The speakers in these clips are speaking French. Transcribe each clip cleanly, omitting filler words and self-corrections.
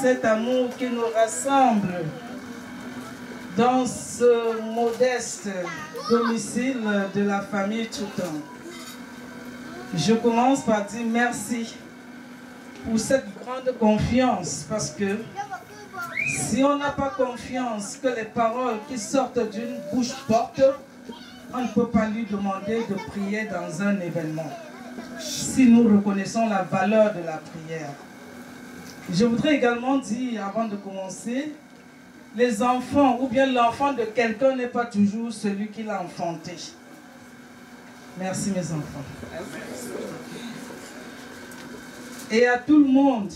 Cet amour qui nous rassemble dans ce modeste domicile de la famille Toutan. Je commence par dire merci pour cette grande confiance, parce que si on n'a pas confiance que les paroles qui sortent d'une bouche portent, on ne peut pas lui demander de prier dans un événement. Si nous reconnaissons la valeur de la prière. Je voudrais également dire, avant de commencer, les enfants, ou bien l'enfant de quelqu'un n'est pas toujours celui qui l'a enfanté. Merci mes enfants. et à tout le monde,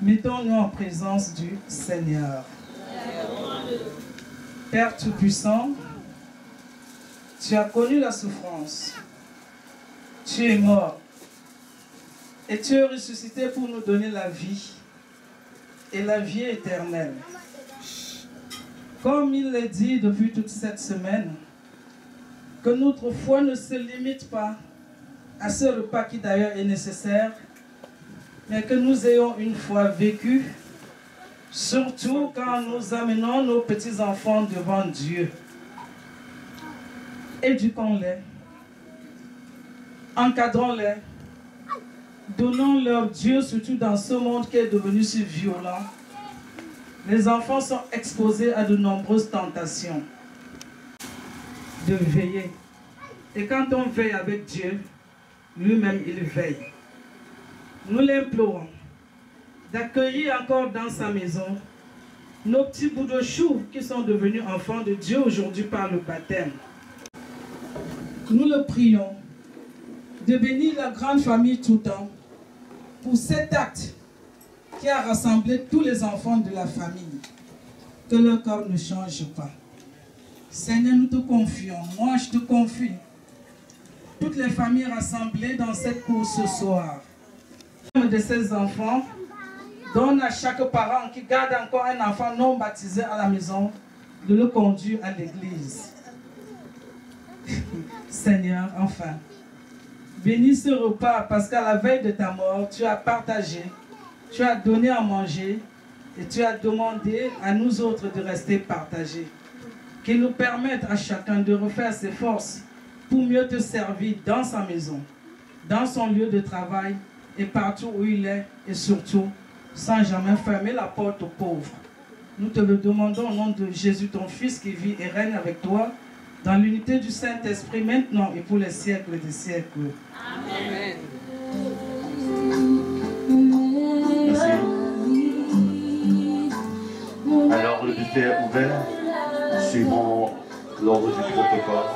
mettons-nous en présence du Seigneur. Père Tout-Puissant, tu as connu la souffrance, tu es mort et tu es ressuscité pour nous donner la vie et la vie éternelle. Comme il l'a dit depuis toute cette semaine, que notre foi ne se limite pas à ce repas qui d'ailleurs est nécessaire, mais que nous ayons une foi vécue, surtout quand nous amenons nos petits-enfants devant Dieu. Éduquons-les, encadrons-les, donnons-leur Dieu, surtout dans ce monde qui est devenu si violent. Les enfants sont exposés à de nombreuses tentations. De veiller. Et quand on veille avec Dieu, lui-même il veille. Nous l'implorons d'accueillir encore dans sa maison nos petits bouts de chou qui sont devenus enfants de Dieu aujourd'hui par le baptême. Nous le prions de bénir la grande famille tout temps pour cet acte qui a rassemblé tous les enfants de la famille. Que leur corps ne change pas. Seigneur, nous te confions. Moi, je te confie toutes les familles rassemblées dans cette cour ce soir. De ces enfants, donne à chaque parent qui garde encore un enfant non baptisé à la maison de le conduire à l'église. Seigneur, enfin, bénis ce repas parce qu'à la veille de ta mort, tu as partagé, tu as donné à manger et tu as demandé à nous autres de rester partagés. Qu'il nous permette à chacun de refaire ses forces pour mieux te servir dans sa maison, dans son lieu de travail et partout où il est et surtout sans jamais fermer la porte aux pauvres. Nous te le demandons au nom de Jésus, ton Fils qui vit et règne avec toi dans l'unité du Saint-Esprit maintenant et pour les siècles des siècles. Amen. Merci. Alors le buffet est ouvert. Suivons l'ordre du protocole.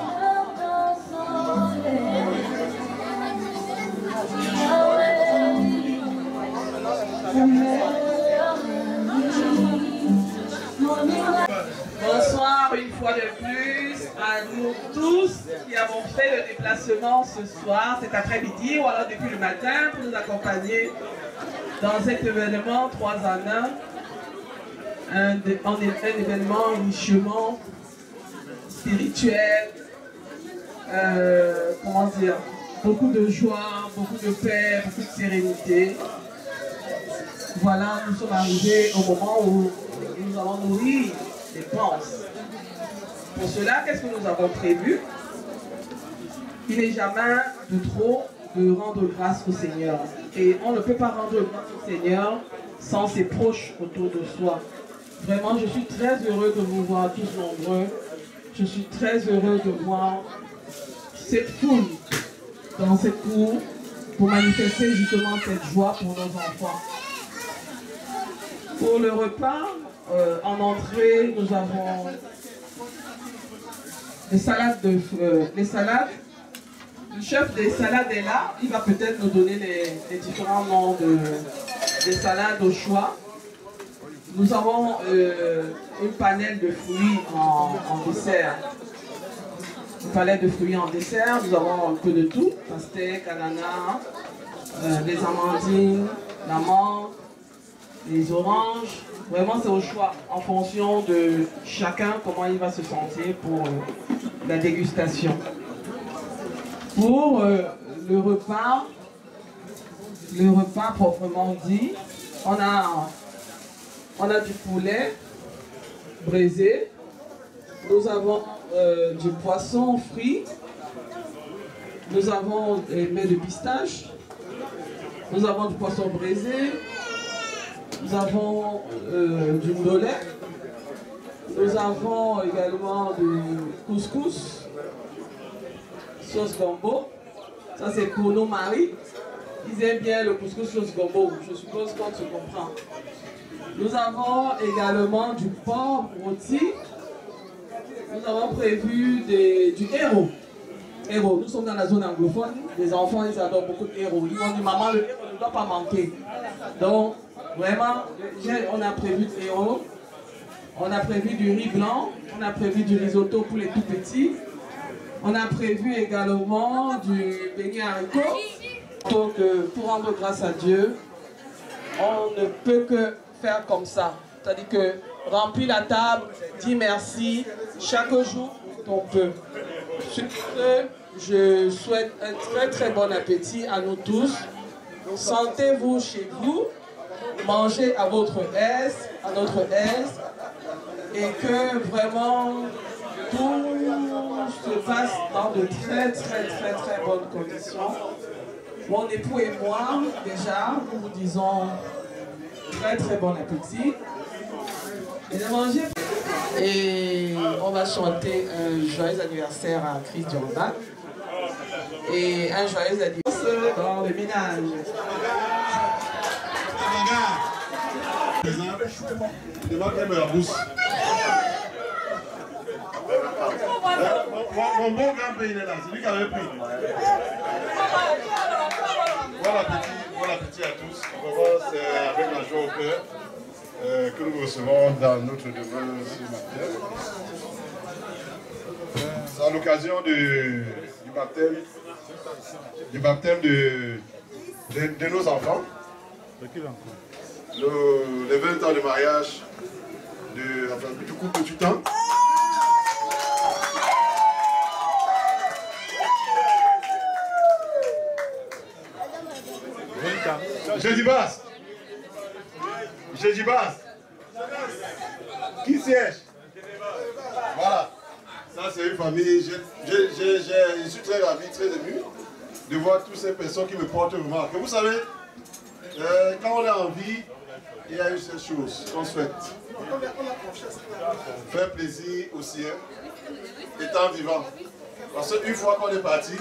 Bonsoir une fois de plus à nous tous qui avons fait le déplacement ce soir, cet après-midi ou alors depuis le matin pour nous accompagner dans cet événement 3 en 1, un événement richement spirituel, comment dire, beaucoup de joie, beaucoup de paix, beaucoup de sérénité. Voilà, nous sommes arrivés au moment où nous allons nourrir les penses. Pour cela, qu'est-ce que nous avons prévu? Il n'est jamais de trop de rendre grâce au Seigneur. Et on ne peut pas rendre grâce au Seigneur sans ses proches autour de soi. Vraiment, je suis très heureux de vous voir tous nombreux. Je suis très heureux de voir cette foule dans cette cour pour manifester justement cette joie pour nos enfants. Pour le repas, en entrée, nous avons les salades. Le chef des salades est là. Il va peut-être nous donner les différents noms des salades au choix. Nous avons une panelle de fruits en dessert. Une palette de fruits en dessert. Nous avons un peu de tout. Pastèque, ananas, les amandines, la menthe, les oranges. Vraiment, c'est au choix, en fonction de chacun, comment il va se sentir pour la dégustation. Pour le repas proprement dit, on a du poulet braisé, nous avons du poisson frit, nous avons des mets de pistache, nous avons du poisson braisé, nous avons du ndolé, nous avons également du couscous, sauce gombo. Ça c'est pour nos maris. Ils aiment bien le couscous sauce gombo. Je suppose qu'on se comprend. Nous avons également du porc rôti. Nous avons prévu du héros. héros. Nous sommes dans la zone anglophone. Les enfants, ils adorent beaucoup de héros. Ils vont dire, maman, le héros ne doit pas manquer. Donc, vraiment, on a prévu de héros. On a prévu du riz blanc. On a prévu du risotto pour les tout petits. On a prévu également du beignet haricot. Donc, pour rendre grâce à Dieu, on ne peut que faire comme ça. C'est-à-dire que remplis la table, dis merci, chaque jour on peut. Sur ce, je souhaite un très très bon appétit à nous tous. Sentez-vous chez vous, mangez à votre aise, à notre aise, et que vraiment tout se passe dans de très très très très bonnes conditions. Mon époux et moi, déjà, nous vous disons très très bon appétit. Et de manger. Et on va chanter un joyeux anniversaire à Chris Jordan. Et un joyeux anniversaire dans le ménage. Mon bon grand-père, il est là, c'est lui qui avait pris. Bon appétit à tous. Vraiment, c'est avec la joie au cœur que nous recevons dans notre demeure ce matin. C'est à l'occasion du baptême de nos enfants. Les 20 ans de mariage du couple Tutan. Jeudi basse. Jeudi basse. Qui siège? Voilà. Ça, c'est une famille. Je suis très ravi, très ému de voir toutes ces personnes qui me portent remarque. Vous savez, quand on est en vie, il y a une seule chose qu'on souhaite. Faire plaisir au ciel, étant vivant. Parce qu'une fois qu'on est parti,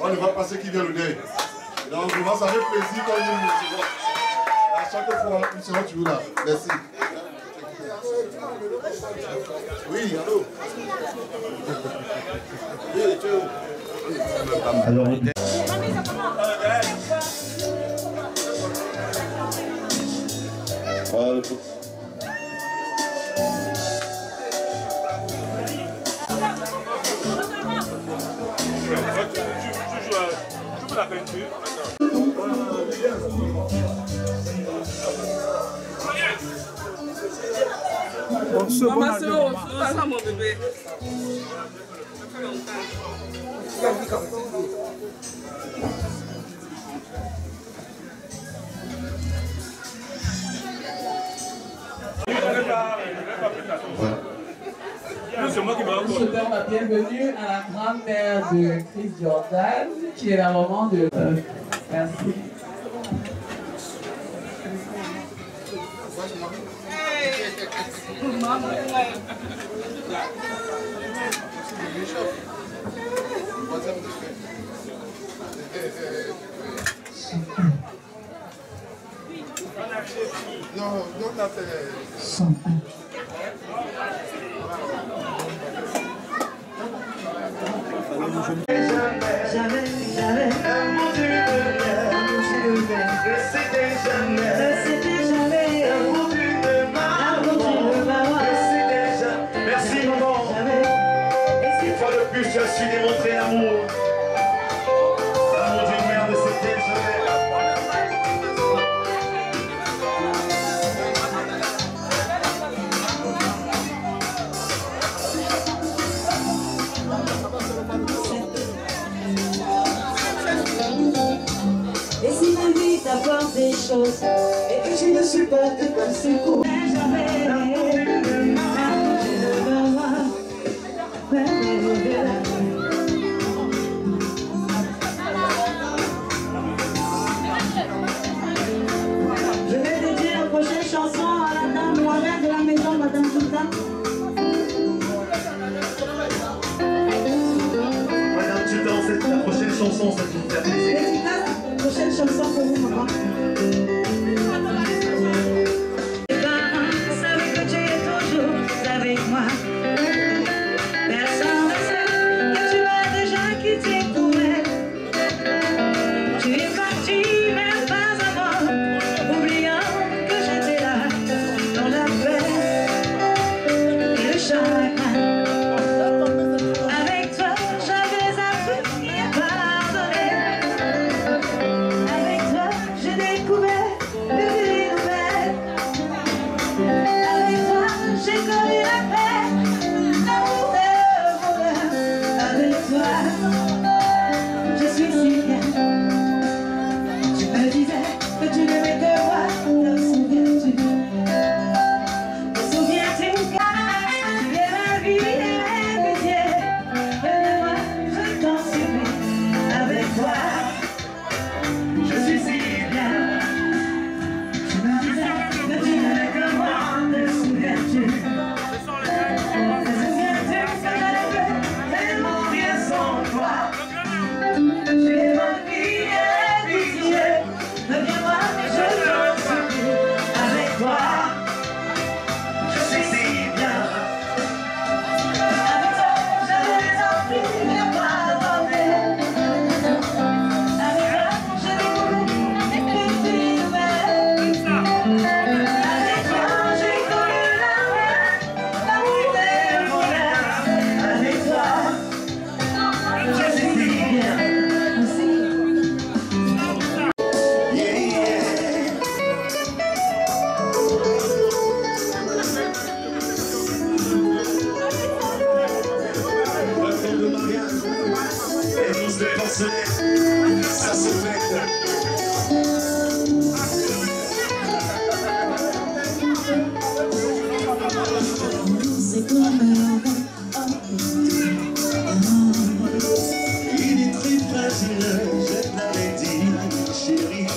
on ne voit pas ce qui vient le deuil. Donc, vraiment, ça fait plaisir quand nous nous voit. À chaque fois, nous serons toujours là. Merci. Oui, allô. Alors, la peinture. Maman, c'est ça mon bébé. Nous souhaitons la bienvenue à la grand-mère de Chris Jordan, qui est la maman de... merci. Non, on a fait... Merci maman. Une fois de plus, je suis démontré l'amour. L'amour d'une mère de c'était jamais. Et si la vie t'apporte des choses et que tu ne supportes pas ce coup, jamais l'amour d'une main, je ne veux voir. Je vais dédier la prochaine chanson à la dame Mohamed de la maison, Madame Touta. Madame Tutan, c'est la prochaine chanson, ça vous fait plaisir. Prochaine chanson pour vous, maman. Les parents savent que tu es toujours avec moi. Personne ne sait que tu as déjà quitté. passionné, ça se fait. C'est comme il est très fragile, je t'avais dit, chérie.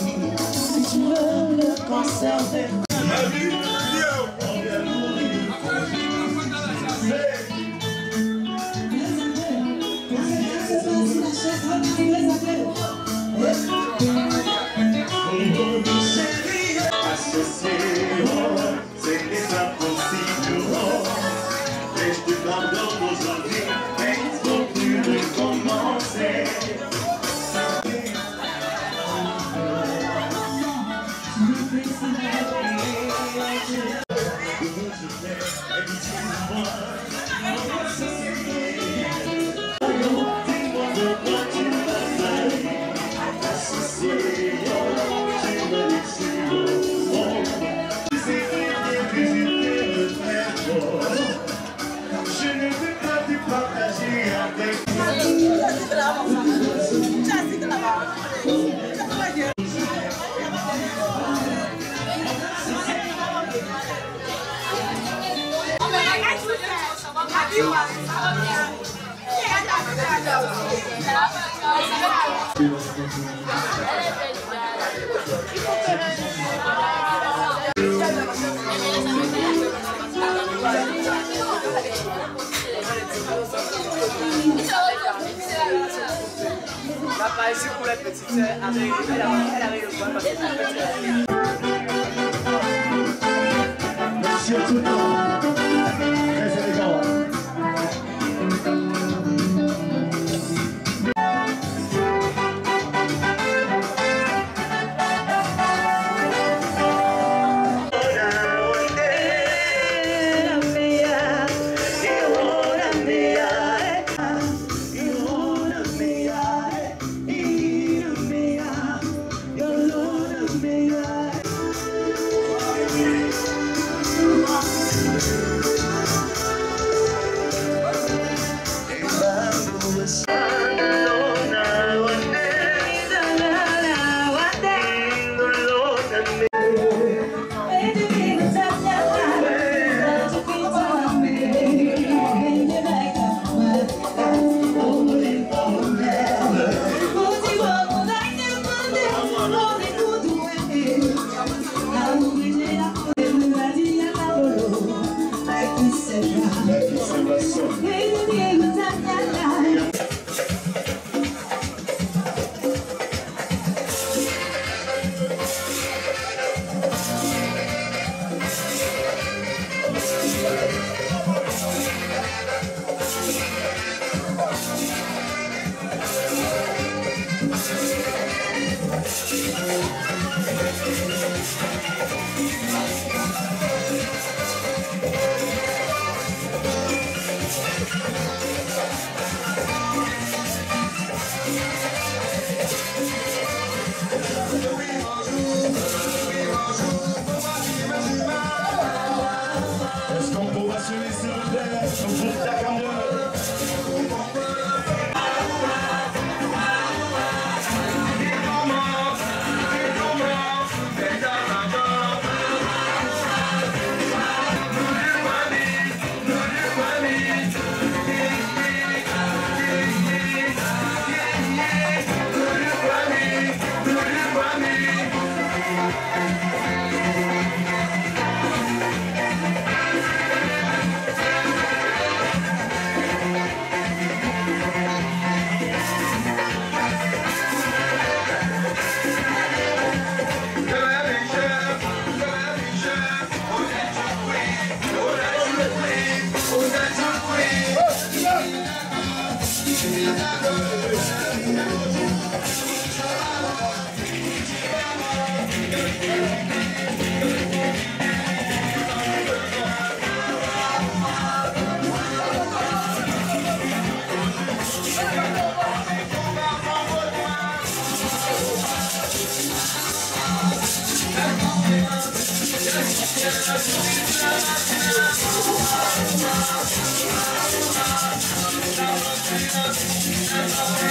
Si tu veux le conserver. La page pour la petite sœur, elle arrive le point parce que c'est la petite Monsieur tout le monde, très élégant. Est-ce qu'on peut assurer s'il vous plaît, comme vous l'attendez?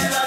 La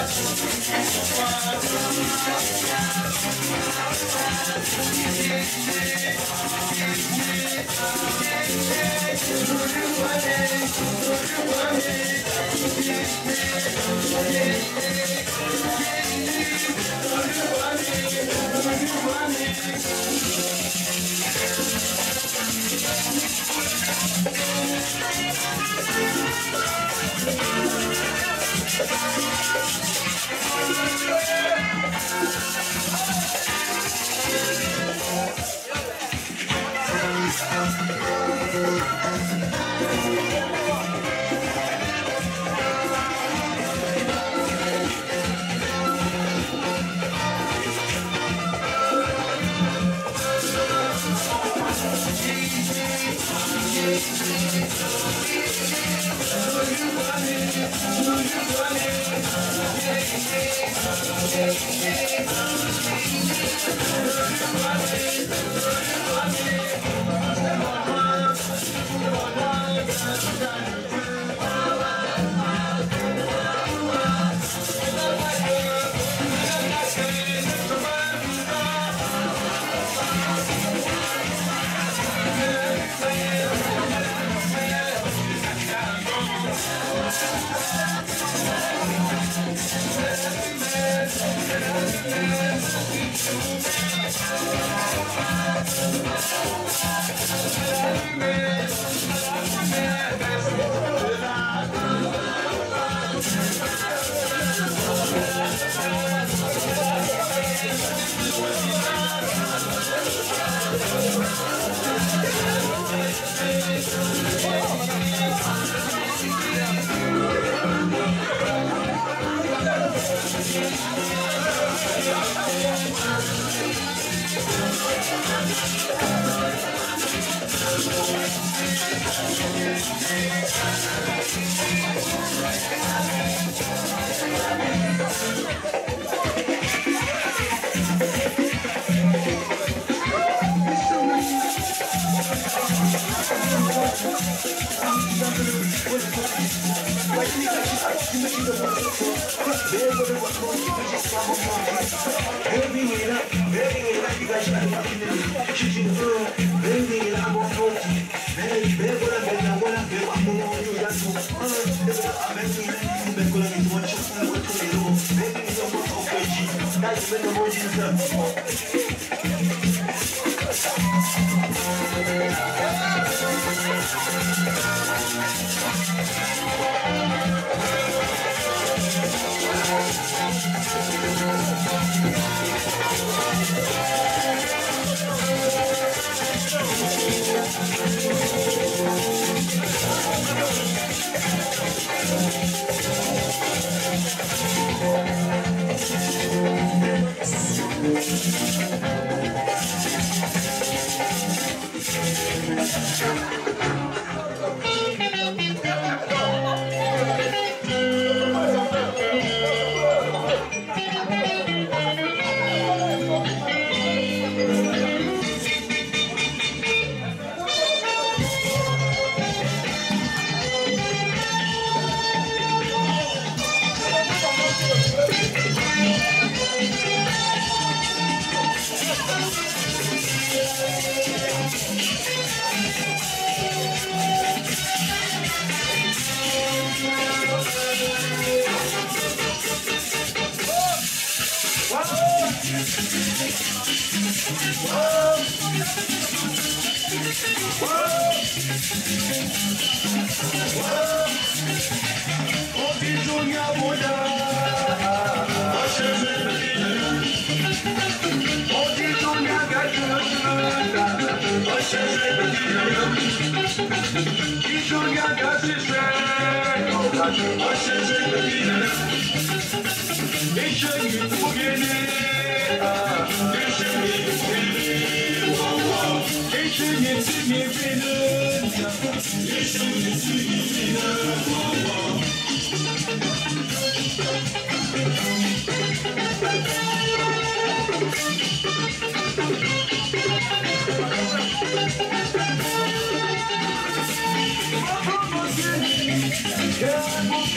Yeah.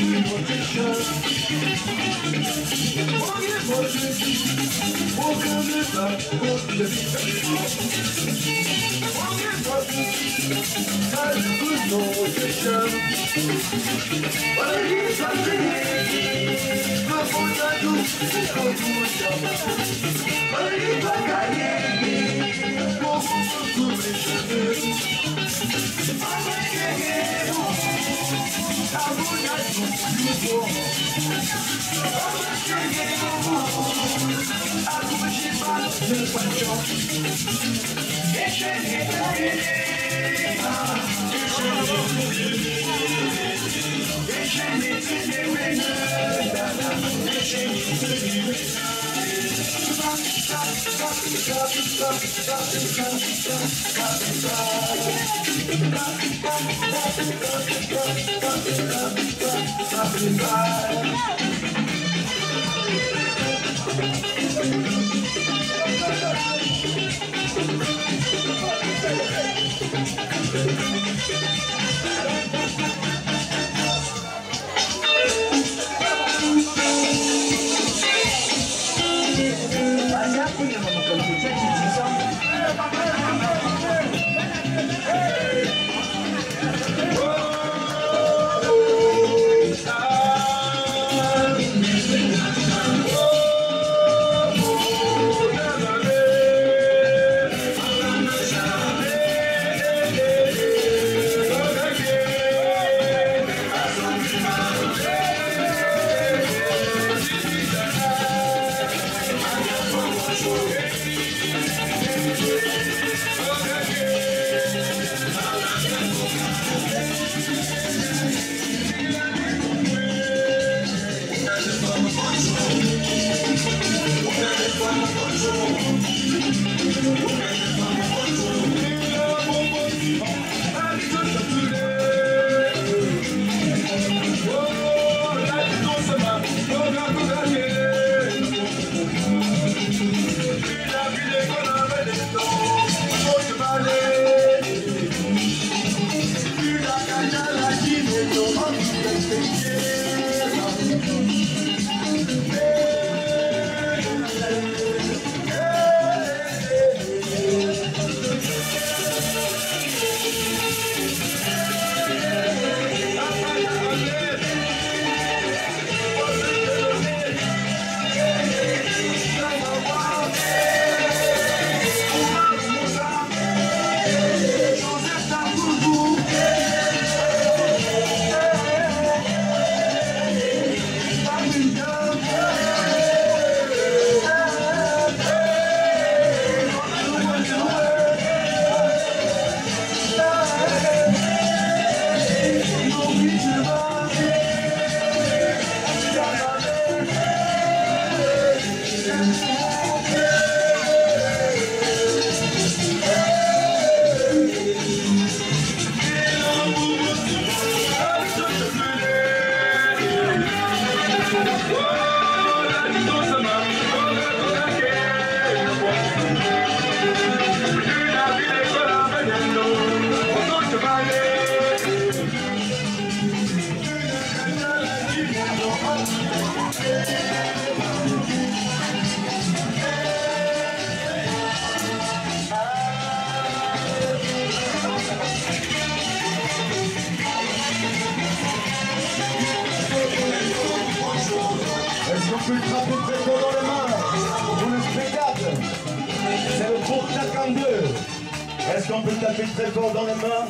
Est-ce qu'on peut taper très fort dans les mains?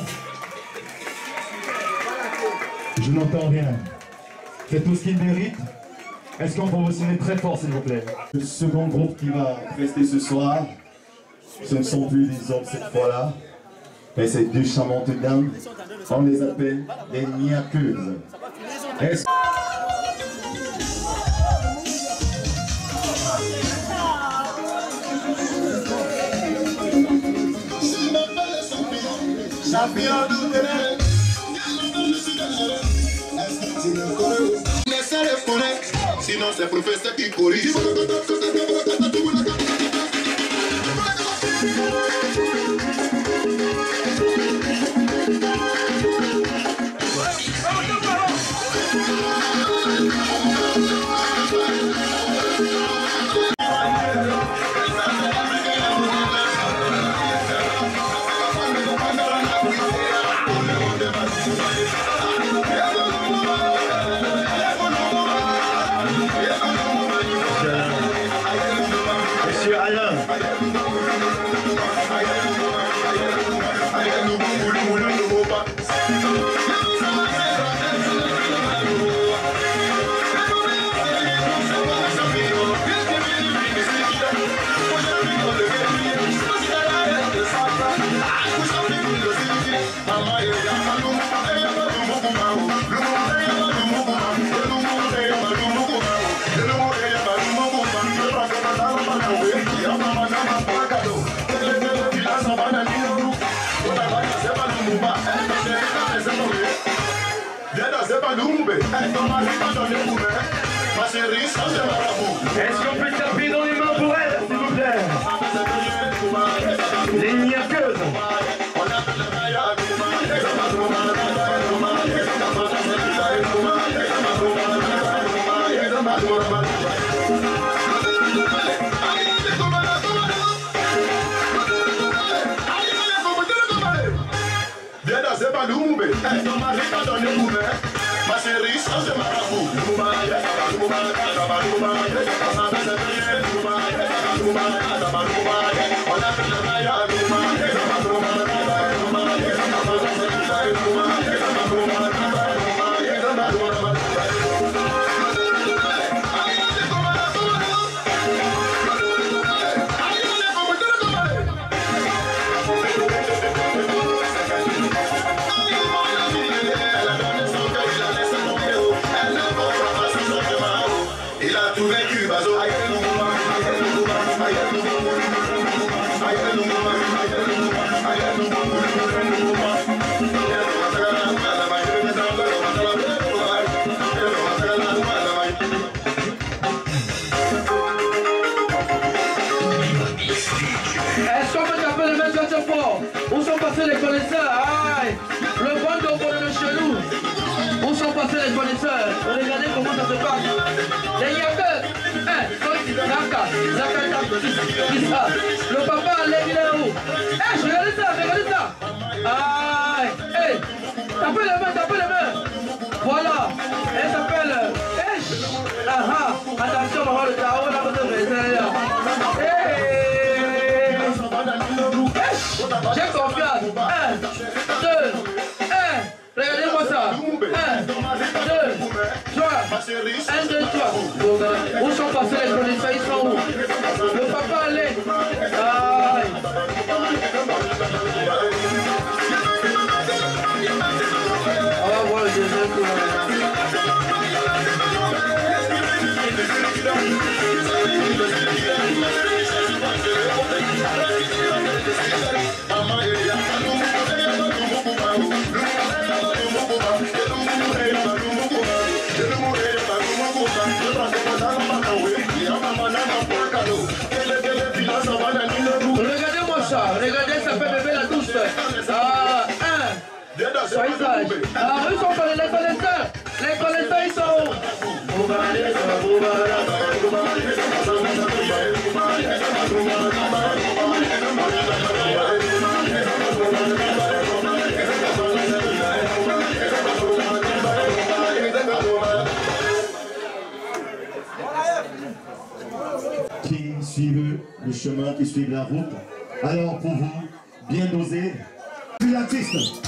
Je n'entends rien. C'est tout ce qu'il mérite. Est-ce qu'on peut vous signer très fort, s'il vous plaît? Le second groupe qui va rester ce soir, ce ne sont plus des hommes cette fois-là, mais c'est deux charmantes dames. On les appelle les niakeuses. Sinon c'est le professeur qui corrige. Est-ce qu'on peut taper dans les mains pour elle, s'il vous plaît? Les niaqueuses. Ma chérie, change de marabout. Où sont passés les connaisseurs? Aïe, le bon de chez nous. Où sont passés les connaisseurs? Regardez comment ça se passe. Les yaqueurs. Le papa, il est où? Regardez ça, regardez ça. Aïe, tapez les mains, tapez les mains. Voilà, elle s'appelle. Attention, on va le tarot, on a besoin de réserve. J'ai confiance. 1, 2, 1. Regardez-moi ça. 1, 2, 3. 1, 2, 3. Où sont passés les connaisseurs? Ils sont où? Le papa allait. Aïe. On va voir le deuxième tour. Regardez-moi ça, regardez, ça fait bébé la douce. Soyez sages. Eux sont pas les connaisseurs. Les connaisseurs, ils sont où? Qui suivent le chemin, qui suivent la route. Alors pour vous, bien dosé, puis l'artiste.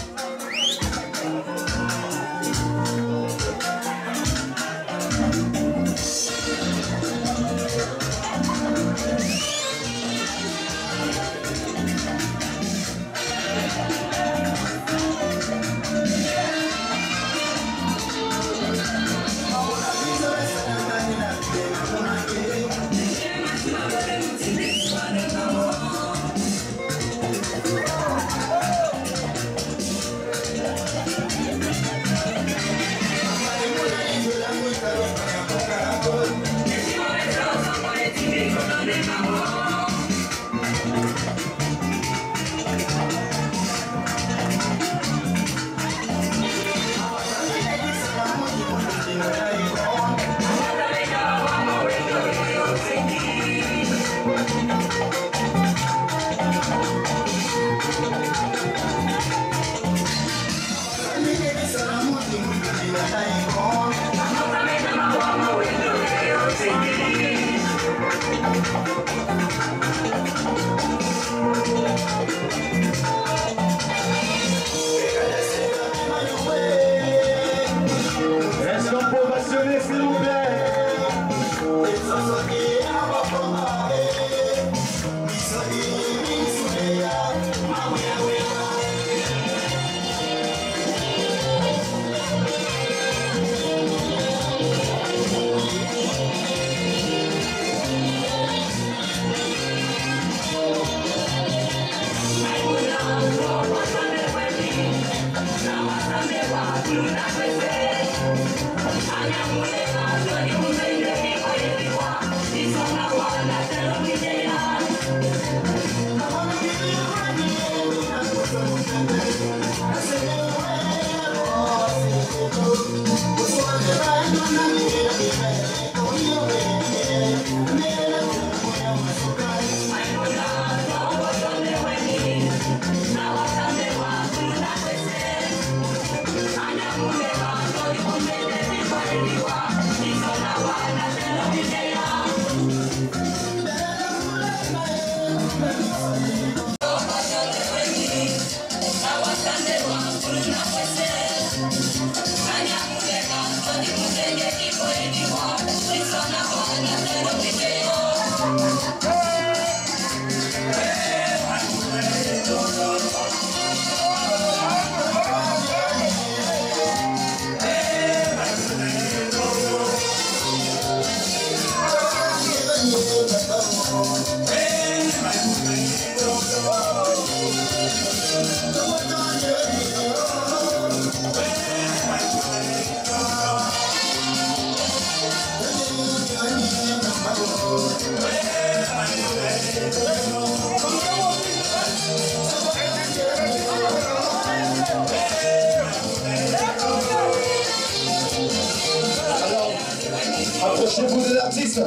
Approchez-vous de l'artiste.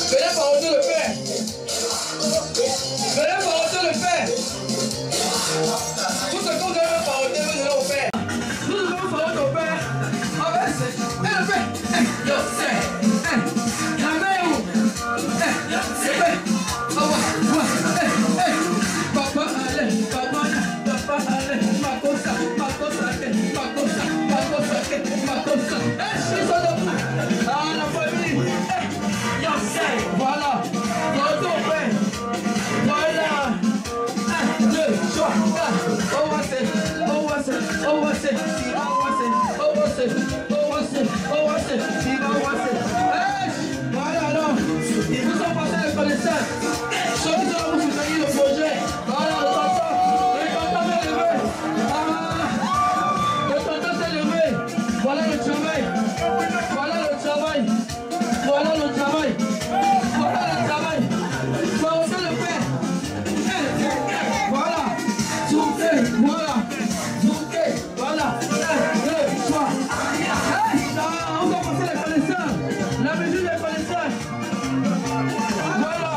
Venez paroter le Père. Venez paroter le Père. Tout ce que vous devez paroter, vous devez au Père. Nous devons paroter au Père. Ah ben c'est... le Père. Yo, c'est... la main où? Le Père. Papa, allez, papa, allez, ma cosa, ils sont debout. Ah, la famille. Voilà. Retour au Père. Voilà. 1, 2, 3, 4. Voilà, alors. Ils vous ont passé les connaissances. Ceux qui sont là pour soutenir le projet. Voilà, le tonton s'est levé. Le tonton s'est levé. Voilà le travail. Voilà le travail. Voilà le travail. Voilà le travail. Paroter le Père. Voilà. Zouké. Voilà. Zouké. Voilà. 1, 2, 3. On va passer les connaissances. La mesure des connaissances. Voilà.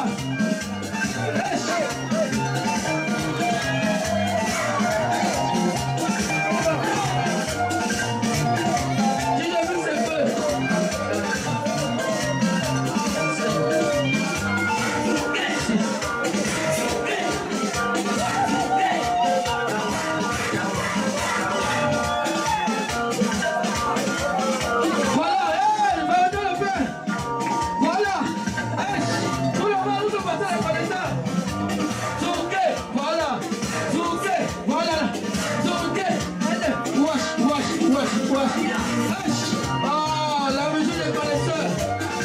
Ah, la mesure des connaisseurs.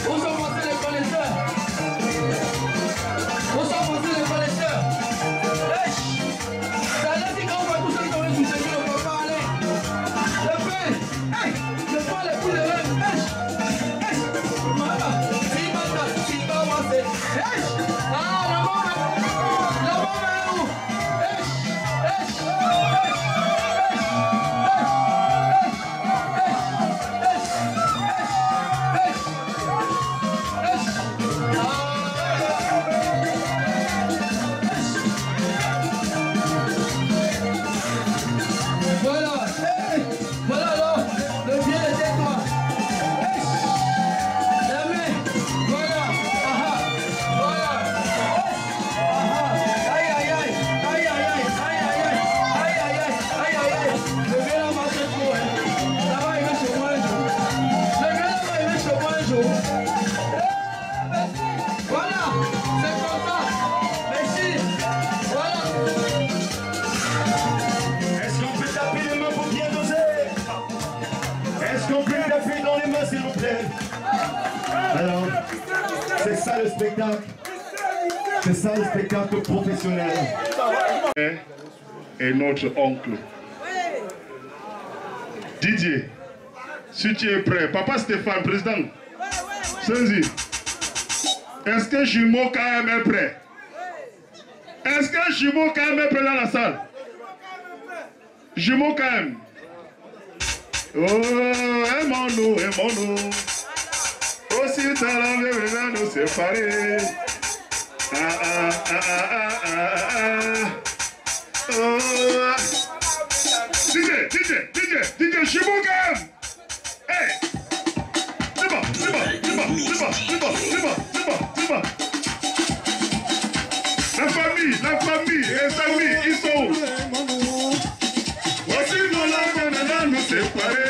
Où sont passés les connaisseurs? Où sont passés les connaisseurs? Ça laisse dit qu'on va tous les tomber sous ce qui ne peut pas aller. Le Père, le Père le plus de rêve. Voilà, si va avancer. Ah, la main est où? Voilà alors, le pied de toi. La main, voilà, voilà, C'est ça le spectacle. C'est ça le spectacle professionnel. Et notre oncle. Didier, si tu es prêt, Papa Stéphane, président. Senzi, est-ce que Jumeau KM est prêt? Est-ce que Jumeau KM est prêt dans la salle? Jumeau KM. Oh, aimons-nous, aimons-nous. Aussi talent, viens nous séparer. DJ, Jumeau KM. Hey! C'est bon. La famille, les amis, ils sont où? Voici nos langues, nous séparer.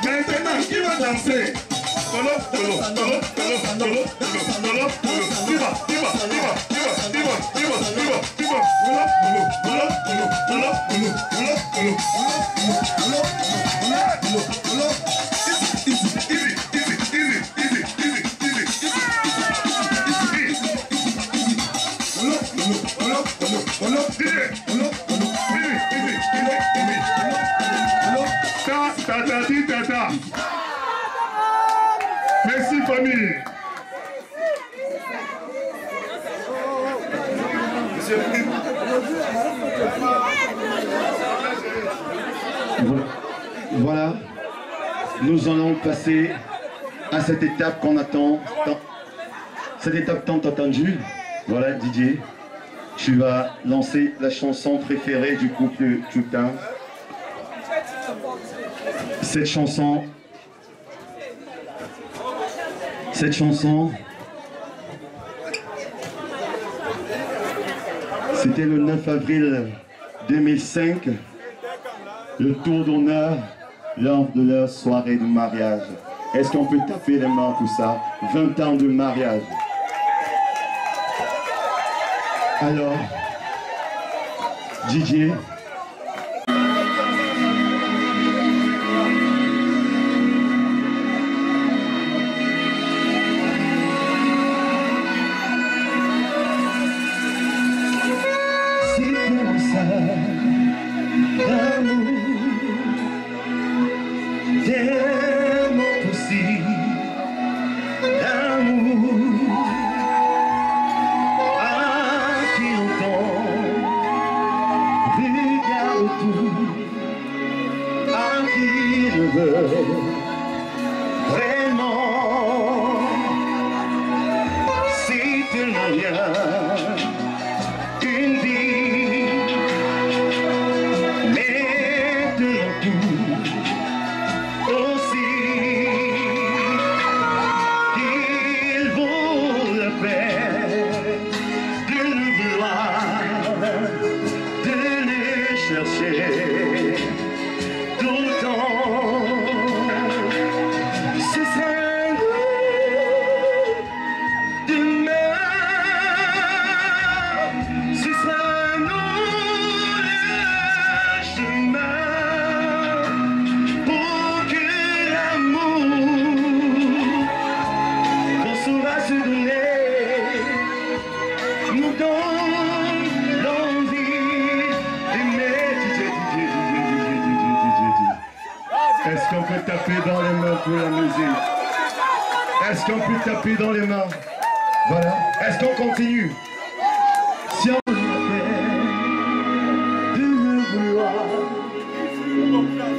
Maintenant, qui va danser? Merci famille. Voilà, nous allons passer à cette étape qu'on attend, cette étape tant attendue. Voilà Didier, tu vas lancer la chanson préférée du couple Tchoutin. Cette chanson, c'était le 9 avril 2005, le tour d'honneur lors de leur soirée de mariage. Est-ce qu'on peut taper les mains tout ça? 20 ans de mariage. Alors, Didier. Est-ce qu'on peut taper dans les mains pour la musique? Est-ce qu'on peut taper dans les mains? Voilà. Est-ce qu'on continue? Si on de le vouloir,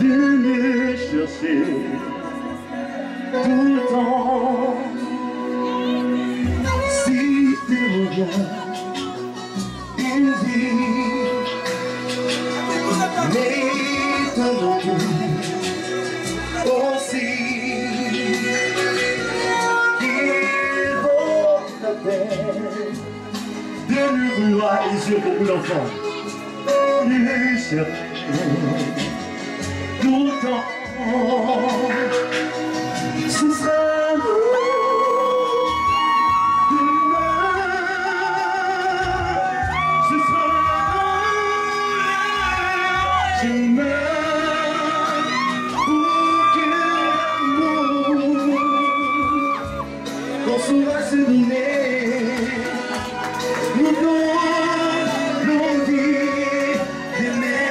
de le chercher tout le temps, si tu reviens une vie, mais ton retour aussi, qu'il vaut la peine de nous vouloir les yeux beaucoup d'enfants, de nous chercher tout le temps. Ce sera nous demain, ce sera nous chemin. On va se donner, nous donnons l'envie d'aimer.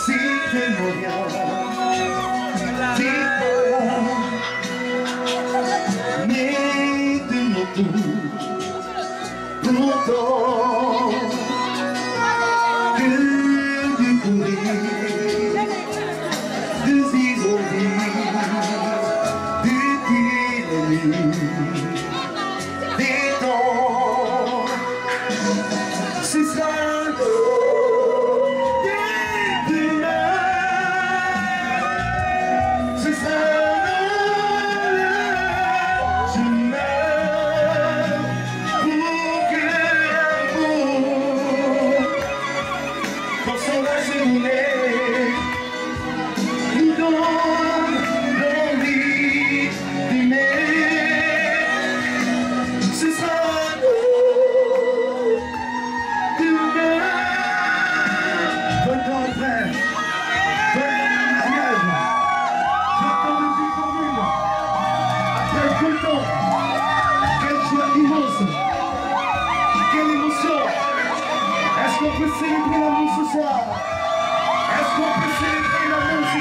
Si tu me regardes,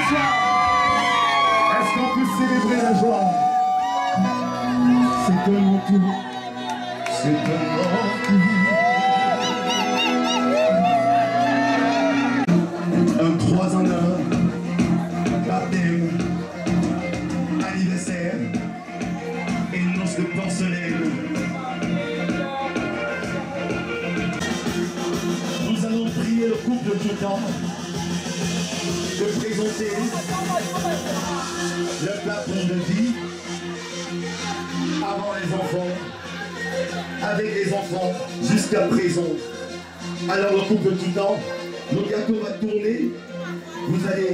soir. Est-ce qu'on peut célébrer la joie? C'est tellement tout. C'est tellement tout. Un 3 en 1, baptême, anniversaire et noces de porcelaine. Nous allons prier le couple de tout temps de présenter le plafond de vie avant les enfants, avec les enfants jusqu'à présent. Alors le couple de tout temps, le gâteau va tourner. Vous allez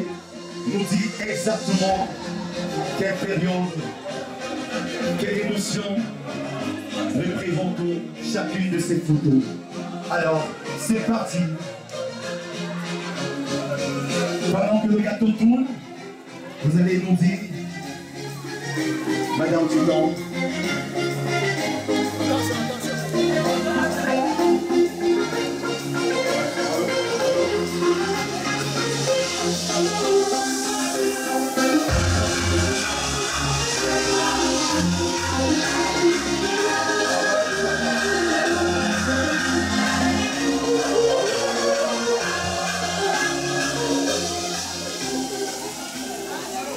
nous dire exactement quelle période, quelle émotion représentons chacune de ces photos. Alors, c'est parti. Pendant que le gâteau tourne, vous allez nous dire, Madame Tutan,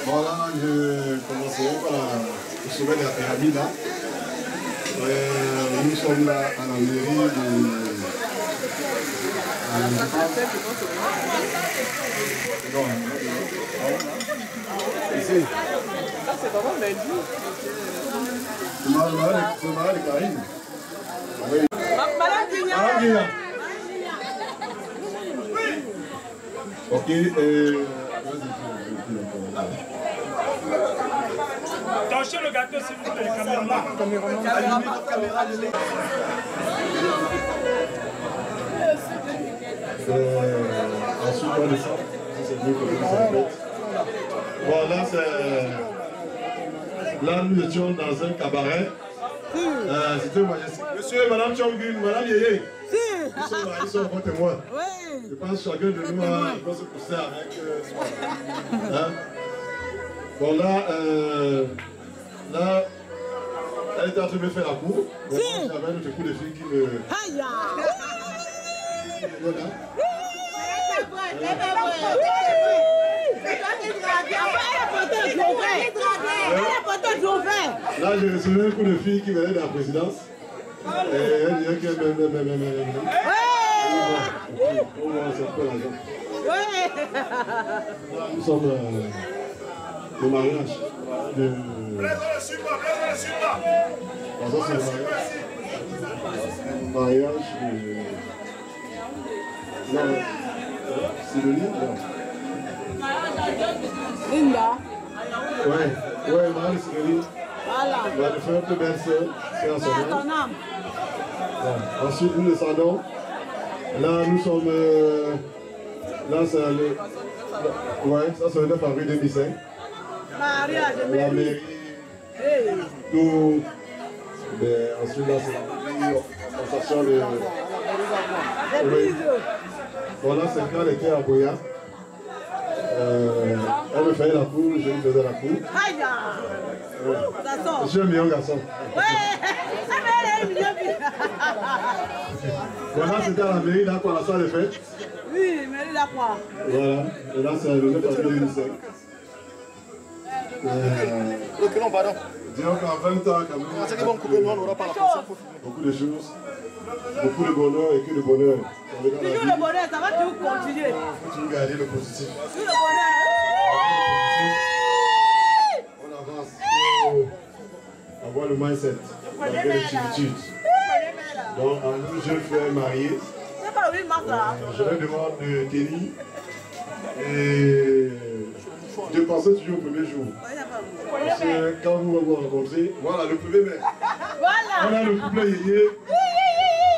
Voilà, je commencerai par le sommet de la pyramide là. Nous sommes là à la mairie de... Ici. Ça, c'est vraiment Mendy. C'est Marie de Karine. Oui. Madame Guignan. Madame Guignan. Ok, Tâchez le gâteau s'il vous plaît, caméraman. Ensuite, on descend. C'est mieux que vous faites. Bon, là, c'est... Là, nous étions dans un cabaret. C'était majestique. Monsieur et Madame Chongun, Madame Yeye. Ils sont vos témoins. Je pense que chacun de nous va se pousser avec soi. Hein? Bon, là, elle était en train de me faire la cour. Bon, j'avais un autre coup de fille qui me... Voilà. Là, j'ai reçu un coup de fille qui venait de la présidence. Et elle disait qu'elle m'aime. On va se faire l'argent. Là, nous sommes au mariage de... Ça, c'est le mariage de... Non, c'est le livre, là. Linda. Ouais, mariage, c'est le livre. Voilà. On va le faire un peu belle-sœur, c'est en son âme. Bon. Ensuite, nous descendons. Là, nous sommes... là, c'est le... Ouais, ça, c'est le 9 avril 2005. Mariage de La mairie. Tout. Mais ensuite, là, c'est la sensation de... Oui. Voilà, 5 ans, elle était à Boya. Elle me faisait la cour, je lui faisais la cour. Ouais. Je suis un meilleur garçon. Voilà, c'était à la mairie, là, pour la salle de fête. Oui, mairie là quoi. Voilà, et là, c'est le 9 avril 2005. Ok, non, pardon. Disons qu'en 20 ans, quand même, c'est qu'ils vont couper, nous, on n'aura pas la pression. beaucoup de choses, beaucoup de bonheur et que de bonheur. Toujours le bonheur, ça va toujours continuer. Il faut toujours garder le positif. Toujours le bonheur. On avance pour avoir le mindset, malgré les difficultés. Donc, en nous, jeunes frères mariés, je leur demande de tenir et de penser toujours au premier jour. Parce que quand vous vous rencontrez, voilà le premier mai. Voilà. On a le couple Yéyé.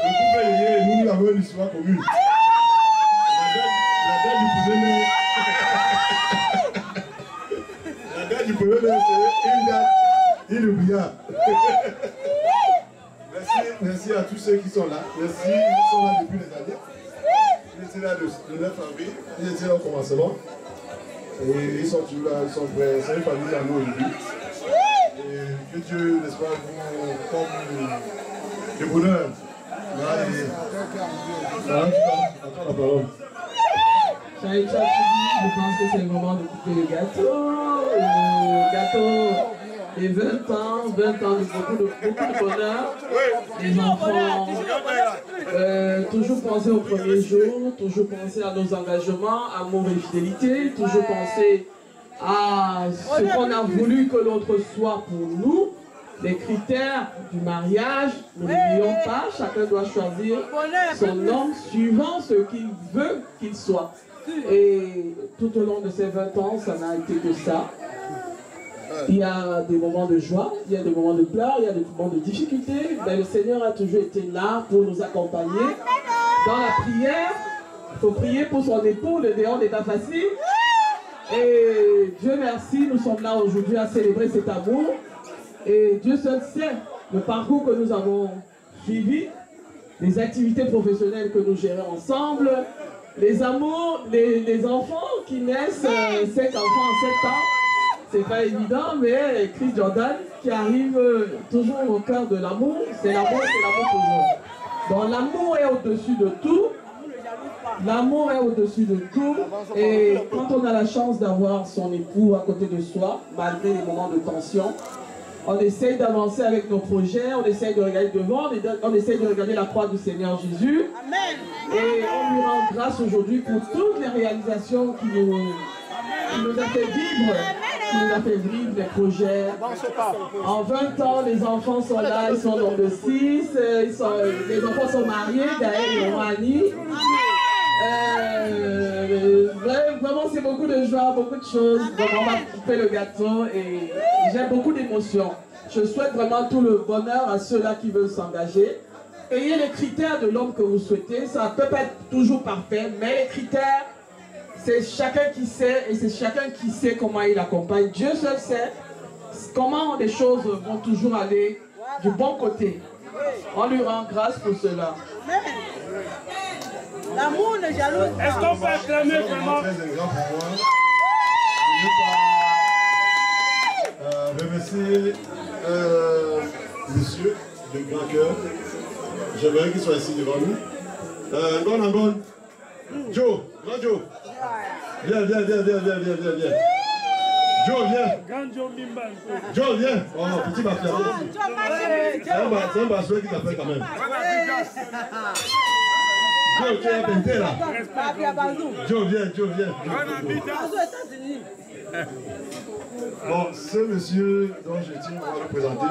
Le couple Yéyé et nous avons une histoire commune. La date du premier mai. La date du premier mai, c'est une date inoubliable. Merci à tous ceux qui sont là. Merci, ils sont là depuis des années. Ils étaient là le 9 avril. Ils étaient là au commencement. Et ils sont toujours là, ils sont prêts. C'est une famille à nous aujourd'hui. Et que Dieu, n'est-ce pas, vous comme le bonheur. Là, attends la parole. Chaïcha, je pense que c'est le moment de couper le gâteau. Le gâteau et 20 ans de beaucoup de bonheur. Les enfants, toujours penser au premier jour, toujours penser à nos engagements, amour et fidélité, toujours penser à ce qu'on a voulu que l'autre soit pour nous. Les critères du mariage, ne l'oublions pas, chacun doit choisir son homme suivant ce qu'il veut qu'il soit. Et tout au long de ces 20 ans, ça n'a été que ça. Il y a des moments de joie, il y a des moments de pleurs, il y a des moments de difficultés, mais le Seigneur a toujours été là pour nous accompagner. Dans la prière, il faut prier pour son époux, le dehors n'est pas facile. Et Dieu merci, nous sommes là aujourd'hui à célébrer cet amour. Et Dieu seul sait le parcours que nous avons suivi, les activités professionnelles que nous gérons ensemble, les amours, les enfants qui naissent, 5 enfants en 7 ans. C'est pas évident, mais Chris Jordan qui arrive toujours au cœur de l'amour, c'est l'amour toujours. Donc l'amour est au-dessus de tout. L'amour est au-dessus de tout. Et quand on a la chance d'avoir son époux à côté de soi, malgré les moments de tension, on essaye d'avancer avec nos projets, on essaye de regarder devant, on essaye de regarder la croix du Seigneur Jésus. Amen. Et on lui rend grâce aujourd'hui pour toutes les réalisations qui nous a fait vivre. Qui nous a fait vivre des projets. En 20 ans, les enfants sont là, ils sont dans le 6, les enfants sont mariés, Gaël et Roani. Vraiment, c'est beaucoup de joie, beaucoup de choses. Donc, on va couper le gâteau et j'ai beaucoup d'émotions. Je souhaite vraiment tout le bonheur à ceux-là qui veulent s'engager. Ayez les critères de l'homme que vous souhaitez. Ça ne peut pas être toujours parfait, mais les critères, c'est chacun qui sait et c'est chacun qui sait comment il accompagne. Dieu seul sait comment les choses vont toujours aller du bon côté. On lui rend grâce pour cela. L'amour ne jalouse pas. Est-ce qu'on peut acclamer vraiment? Remercier monsieur de grand cœur. J'aimerais qu'il soit ici devant nous. Ngon. Joe, grand Joe. Viens. Joe, viens. Joe, viens. Oh, petit bafia. C'est un bafia qui t'appelle quand même. Joe, tu es pinté là. Joe, viens. Bon, ce monsieur dont je tiens à le présenter,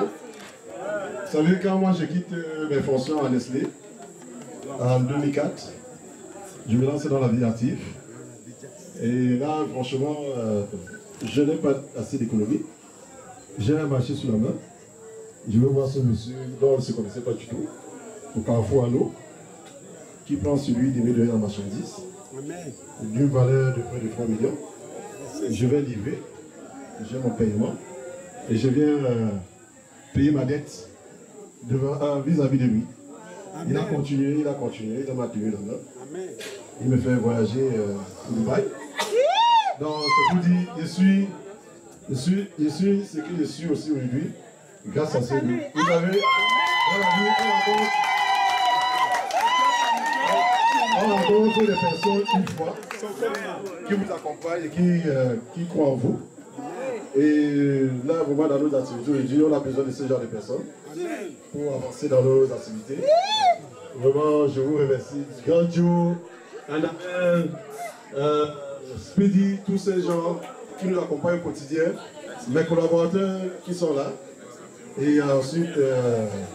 vous savez, quand moi je quitte mes fonctions à Nestlé, en 2004, je me lance dans la vie active. Et là, franchement, je n'ai pas assez d'économie. J'ai un marché sous la main. Je veux voir ce monsieur dont on ne se connaissait pas du tout, au Carrefour à l'eau, qui prend celui de me donner la marchandise, d'une valeur de près de 3 millions. Je vais livrer, j'ai mon paiement, et je viens payer ma dette vis-à-vis de lui. Amen. Il a continué, il m'a tenu la main. Il me fait voyager au Dubaï. Donc, c'est pour dire, je suis ce que je suis aussi aujourd'hui, grâce à celui. Vous savez, dans la vie, on rencontre des personnes une fois qui vous accompagnent et qui croient en vous. Et là, vraiment, dans nos activités aujourd'hui, on a besoin de ce genre de personnes pour avancer dans nos activités. Vraiment, je vous remercie. Grand Joe, Annabelle, Speedy, tous ces gens qui nous accompagnent au quotidien, mes collaborateurs qui sont là, et ensuite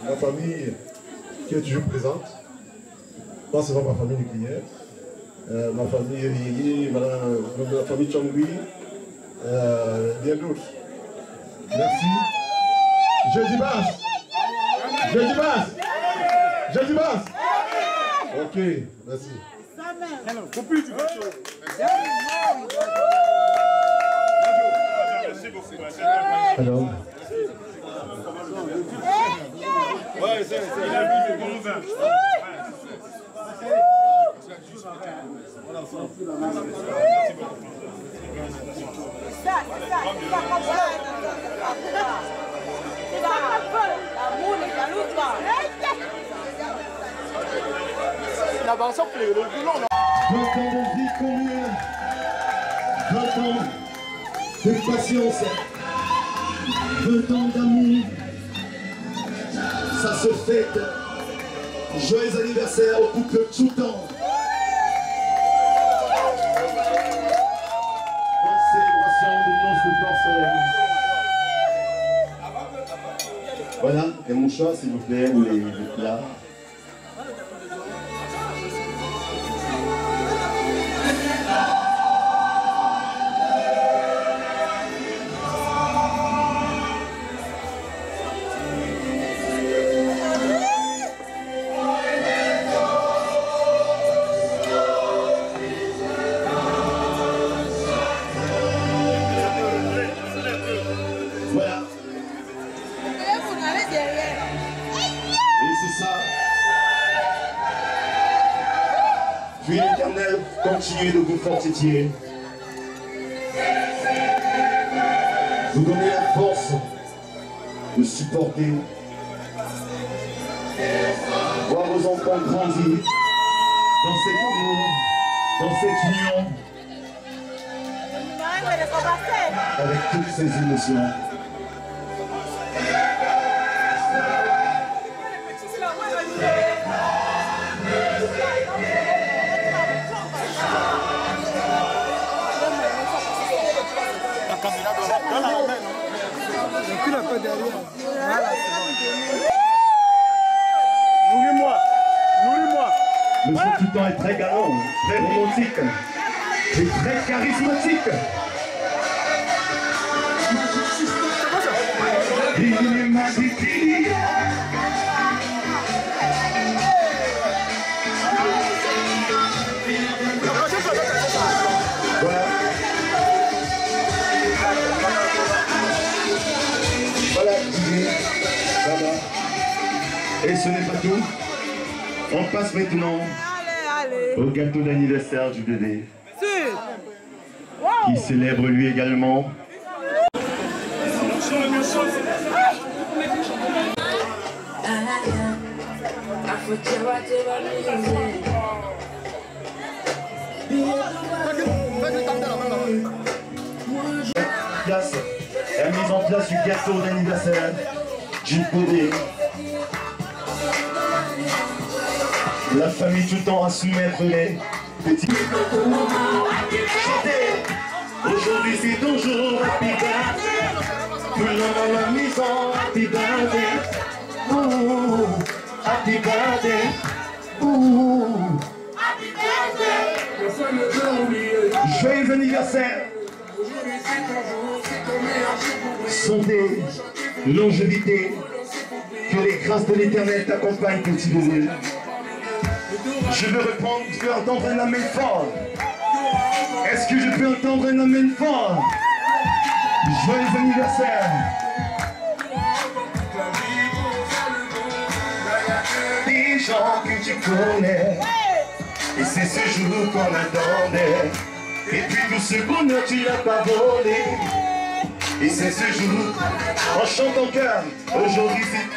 ma famille qui est toujours présente, pas seulement ma famille nucléaire, ma famille Yéyé, ma famille Chongui, bien d'autres. Merci. Jeudi basse. Ok, merci. Alors. Ouais, c'est il a vu du bon vin. Merci beaucoup. La bande plus le boulot, non? 20 ans de vie commune, 20 ans de patience, 20 ans d'amour, ça se fête. Joyeux anniversaire au couple Tchoutan. Célébration de notre personnel. Voilà, et mon chat s'il vous plaît, ou les plats. Puis l'Éternel continue de vous fortifier, vous donner la force de supporter, voir vos enfants grandir dans cet amour, dans cette union, avec toutes ces émotions. Nourris-moi, nourris-moi. Monsieur Tchoutan est très galant, très romantique et très charismatique. Il est magnifique. Voilà. Voilà qui est là-bas. Et ce n'est pas tout. On passe maintenant au gâteau d'anniversaire du bébé. Qui célèbre lui également. La mise en place du gâteau d'anniversaire du bébé. La famille tout le temps à soumettre les petits. Chantez. Aujourd'hui c'est ton jour, happy birthday. Tout le monde à la maison, happy birthday. Ouh, happy birthday. Ouh, happy birthday. Joyeux anniversaire. Santé, longévité, que les grâces de l'Éternel t'accompagnent, petit bébé. Je veux entendre un amen fort. Est-ce que je peux entendre un amen fort? Joyeux anniversaire. Des gens que tu connais, et c'est ce jour qu'on attendait. Et puis tout ce bonheur tu l'as pas volé. Et c'est ce jour, on chante en cœur, aujourd'hui c'est...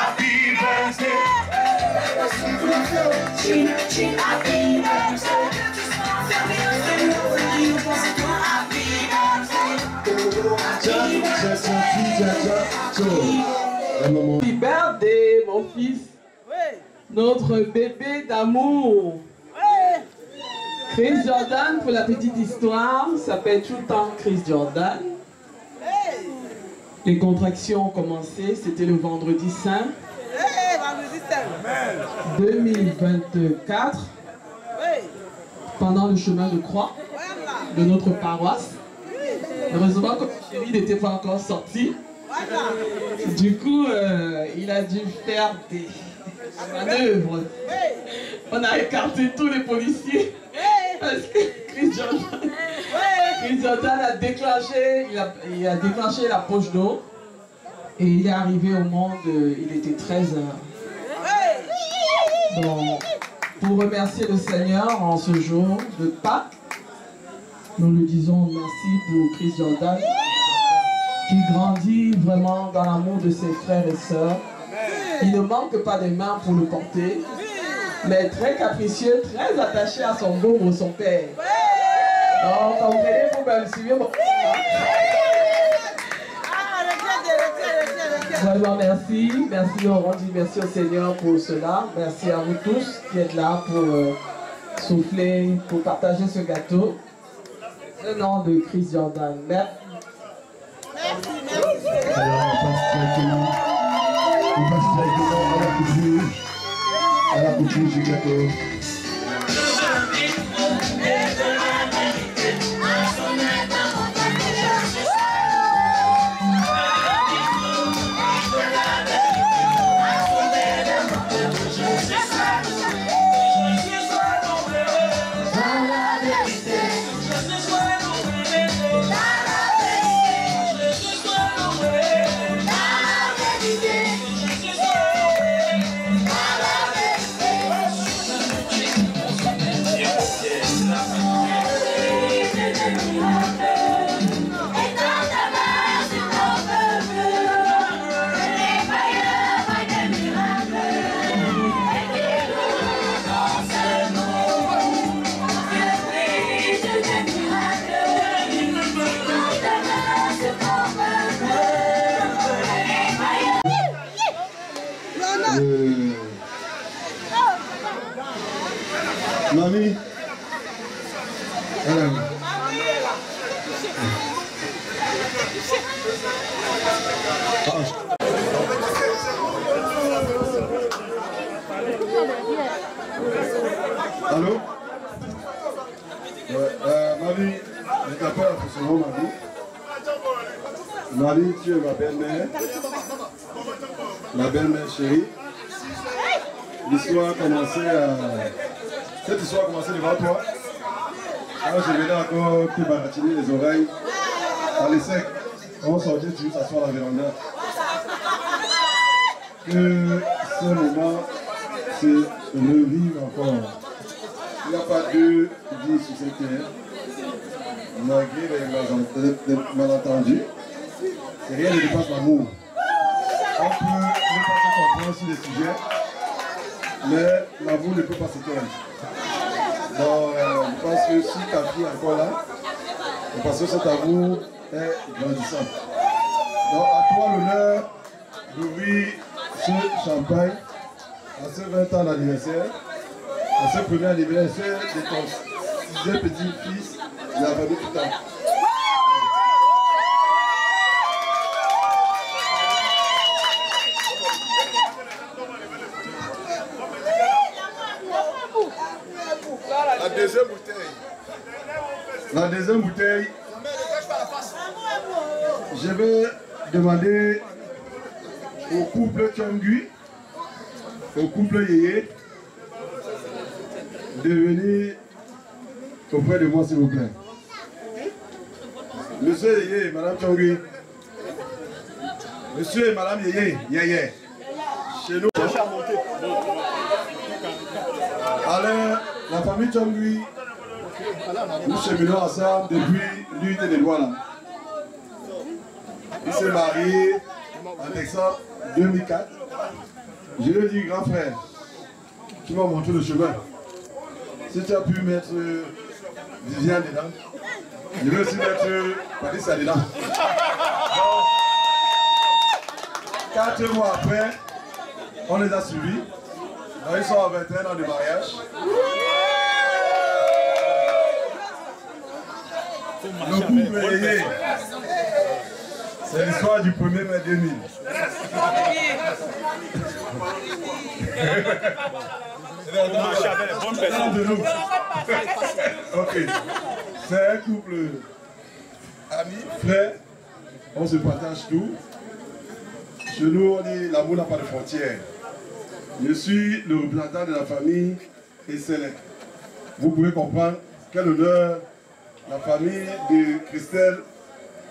Happy birthday. Happy birthday, mon fils. Notre bébé d'amour. Chris Jordan, pour la petite histoire, s'appelle Tchoutan Chris Jordan. Les contractions ont commencé, c'était le vendredi saint 2024, pendant le chemin de croix de notre paroisse. Heureusement que il n'était pas encore sorti. Du coup, il a dû faire des manœuvres. On a écarté tous les policiers parce que Chris Jordan a déclenché, il a déclenché la poche d'eau Et il est arrivé au monde, il était 13 heures. Donc, pour remercier le Seigneur en ce jour de Pâques, nous lui disons merci pour Chris Jordan, qui grandit vraiment dans l'amour de ses frères et sœurs. Il ne manque pas des mains pour le porter, mais très capricieux, très attaché à son bourreau, son père. Donc, comprenez, vous-même, suivez mon... Vraiment merci, merci Laurent, merci au Seigneur pour cela, merci à vous tous qui êtes là pour souffler, pour partager ce gâteau. Au nom de Chris Jordan. Merci. Alors on passe directement à la couture du gâteau. Mamie, allô? Mamie, je t'appelle officiellement Mamie. Mamie, tu es ma belle-mère. Ma belle-mère chérie. L'histoire a commencé à... Cette histoire a commencé devant toi. Alors je venais encore te baratiner les oreilles. Dans les secs. On sortait, tu t'assois à la véranda. Que ce moment se revive encore. Il n'y a pas deux vies sur cette terre. Malgré les malentendus, rien ne dépasse l'amour. On peut ne pas se comprendre sur les sujets, mais l'amour ne peut pas s'éteindre. Donc, je pense que si ta fille est encore là, c'est parce que cet amour est grandissant. Donc, à toi l'honneur d'ouvrir ce champagne à ce 20 ans d'anniversaire, à ce premier anniversaire de ton 6e petit-fils de la famille tout temps. La deuxième bouteille. La deuxième bouteille, je vais demander au couple Tchangui, au couple Yéyé, de venir auprès de moi s'il vous plaît. Monsieur Yéyé et Madame Tchangui. Monsieur et Madame Yéyé, Yéyé. Chez nous. Alors, la famille Tchangui, nous cheminons ensemble depuis l'unité des Douala. Il s'est marié en décembre 2004. Je lui ai dit, grand frère, tu m'as montré le chemin. Si tu as pu mettre Viviane dedans, je vais aussi mettre Patricia dedans. 4 mois après, on les a suivis. Ils sont à 21 ans de mariage. Le couple Yéyé, c'est l'histoire du 1er mai 2000. Ok. C'est un couple amis, frères. On se partage tout. Chez nous, on dit l'amour n'a pas de frontières. Je suis le représentant de la famille Esselec. Vous pouvez comprendre quel honneur la famille de Christelle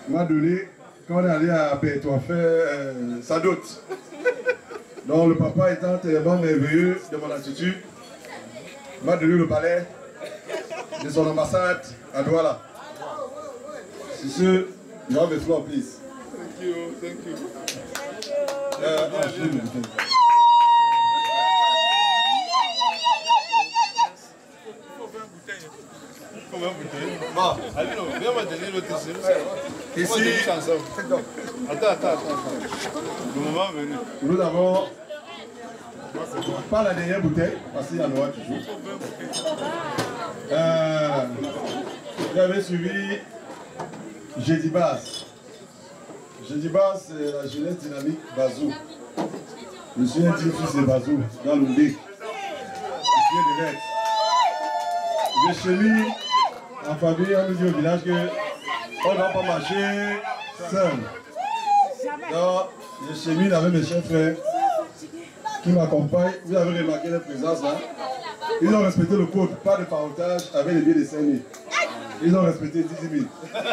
m'a donné quand on est allé à Bétois faire sa dot. Donc le papa étant tellement merveilleux de mon attitude, m'a donné le palais de son ambassade à Douala. C'est ce, you have the floor, please. Thank you, thank you. Combien de bouteilles? Bon, allez, viens me donner l'autre ici. Ici. Attends. Le moment est venu. Nous avons pas la dernière bouteille, parce qu'il y a Noah toujours. J'avais suivi Jeudi Bass. Jeudi Bass, c'est la jeunesse dynamique Bazou. Je suis un petit fils de Bazou, dans l'Oundé. Je suis de l'Est. J'ai chez lui, en famille, on nous dit au village qu'on ne doit pas marcher seul. Donc, j'ai chez lui avec mes chers frères qui m'accompagnent. Vous avez remarqué leur présence là. Ils ont respecté le code, pas de parentage avec les billets de 5 000. Ils ont respecté 10 000.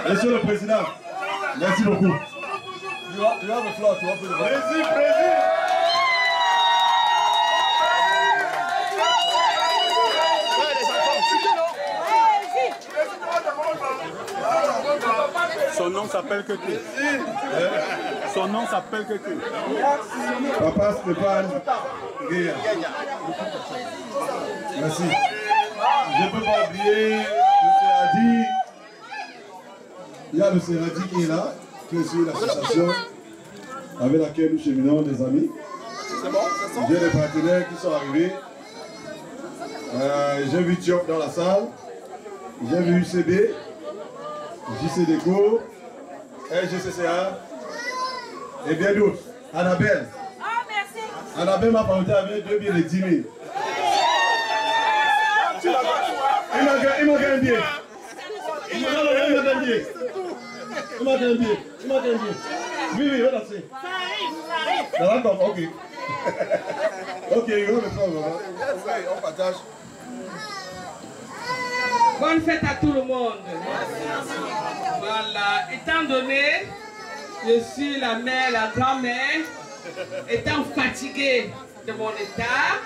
Monsieur le Président, merci beaucoup. Tu vas le floor, tu vas faire le floor. Président. Son nom s'appelle que tu. Son nom s'appelle que tu. Papa Stéphane Guéa. Merci. Je ne peux pas oublier le Seradi. Il y a le Seradi qui est là, qui est sur l'association avec laquelle nous cheminons des amis. J'ai des partenaires qui sont arrivés. J'ai vu Diop dans la salle. J'ai vu UCB, JCDECO, LGCCA et bien d'autres. Annabelle. Annabelle m'a parlé avec 2 billets de 10 000. Il m'a gagné un billet. Il m'a gagné un billet. Oui, on a fait. D'accord, ok. Ok, on va faire. On partage. Bonne fête à tout le monde. Voilà, étant donné, je suis la mère, la grand-mère, étant fatiguée de mon état,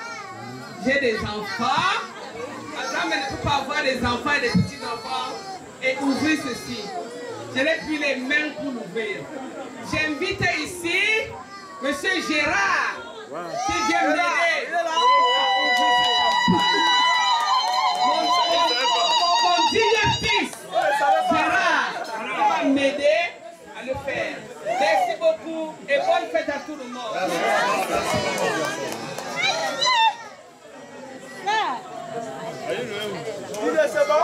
j'ai des enfants. La grand-mère ne peut pas avoir des enfants et des petits-enfants et ouvrir ceci. Je n'ai plus les mains pour l'ouvrir. J'invite ici M. Gérard qui vient m'aider à ouvrir ce champagne. Mon digne fils, Gérard, va m'aider à le faire. Merci beaucoup et bonne fête à tout le monde. C'est bon?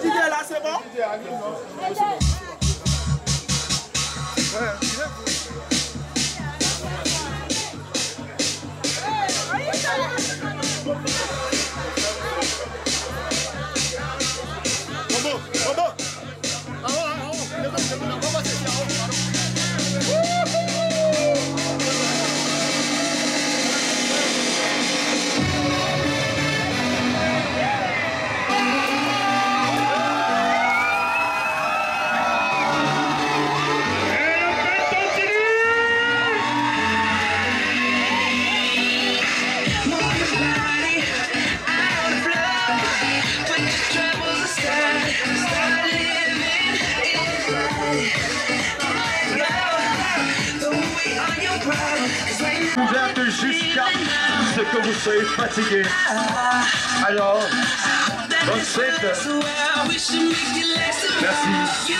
Didier là, c'est bon? Ouverte jusqu'à ce que vous soyez fatigués. Alors, bonne fête. Merci.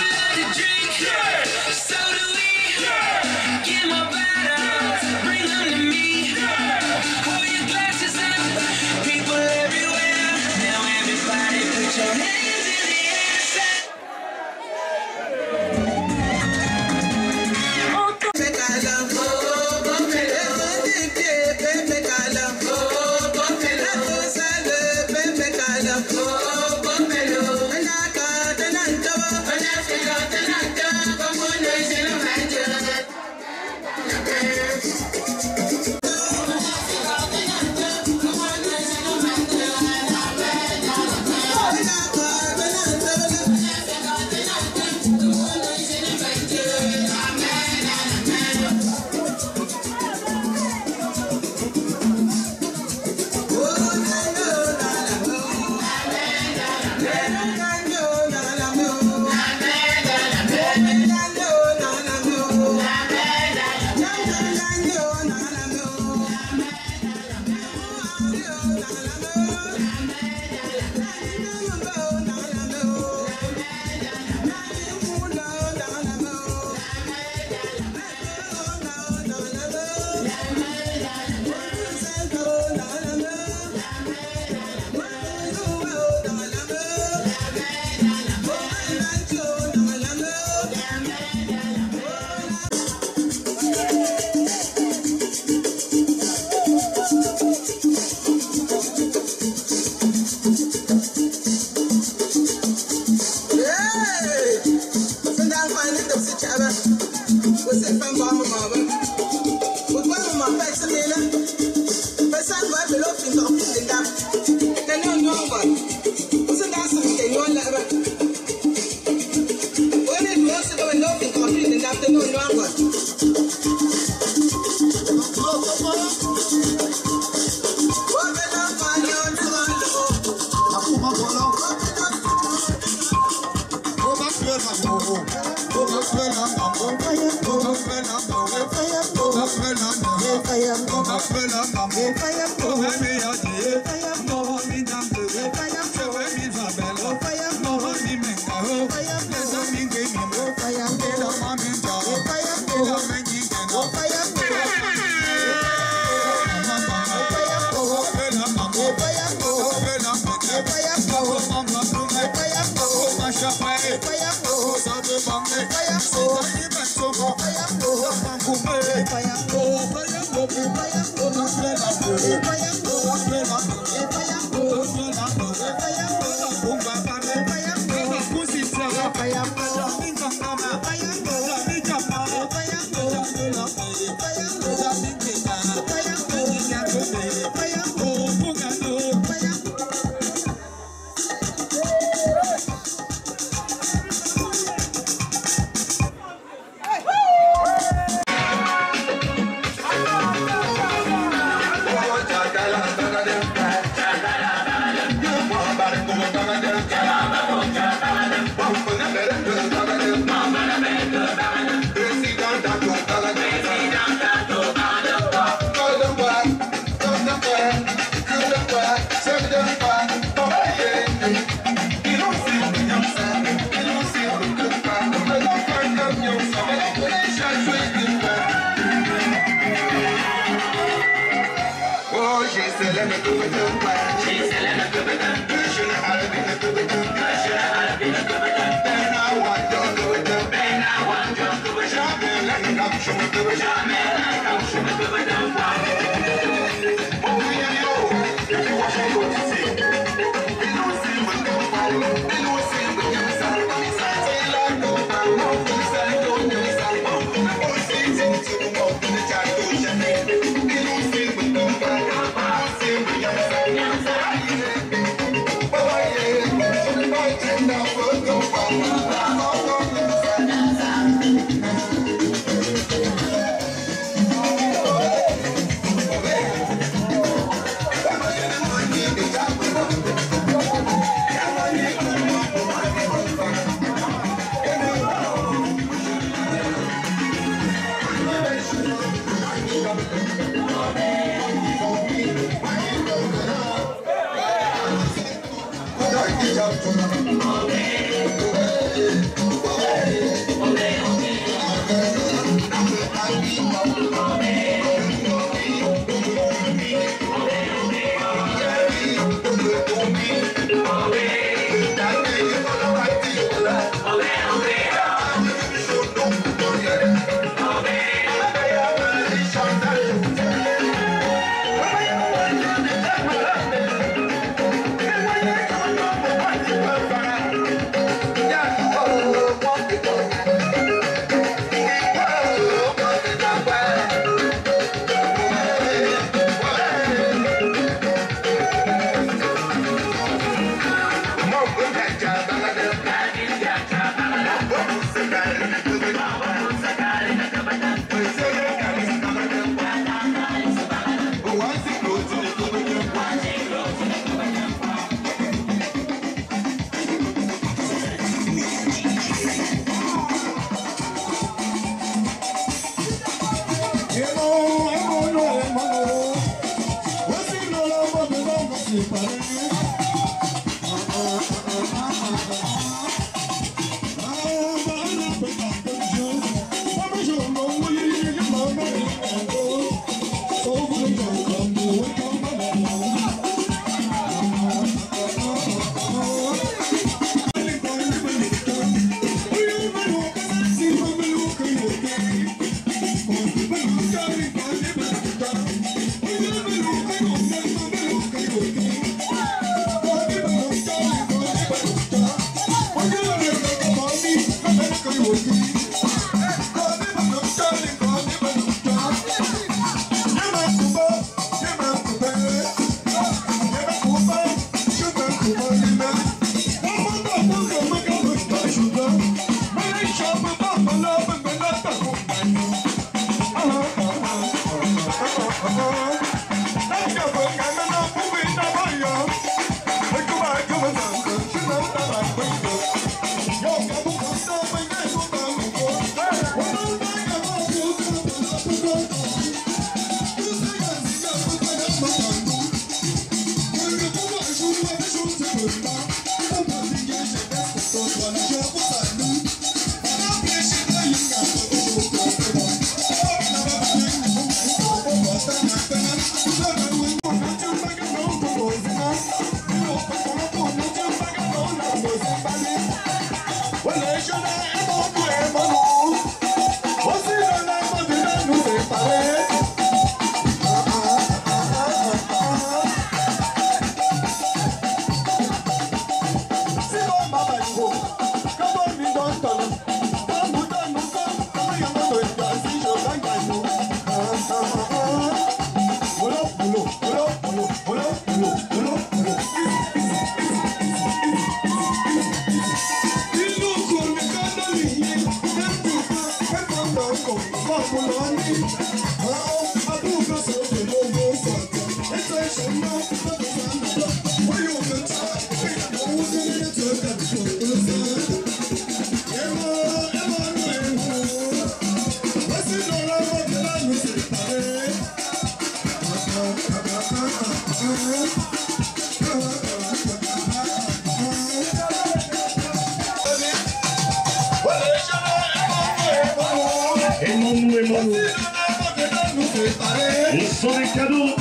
Et sont les cadeaux,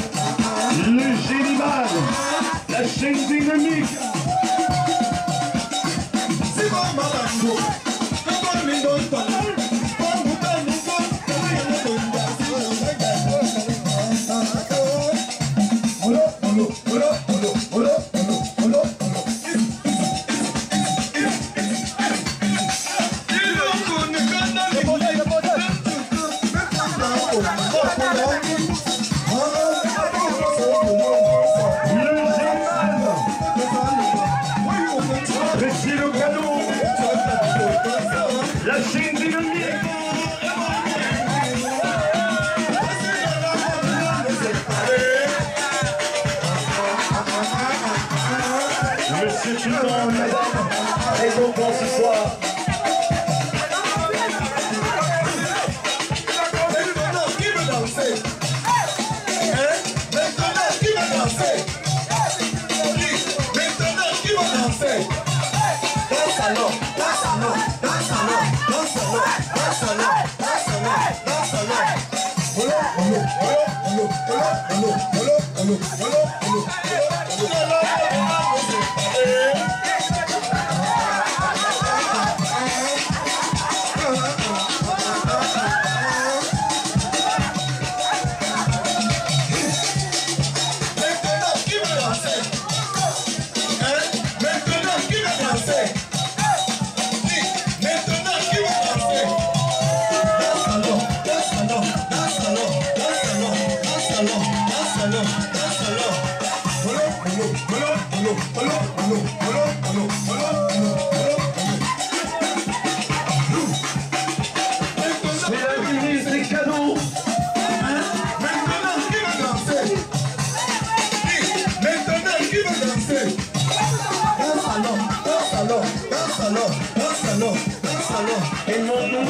le Génival, la chaîne dynamique. Monsieur Tutan, madame, récompense ce soir.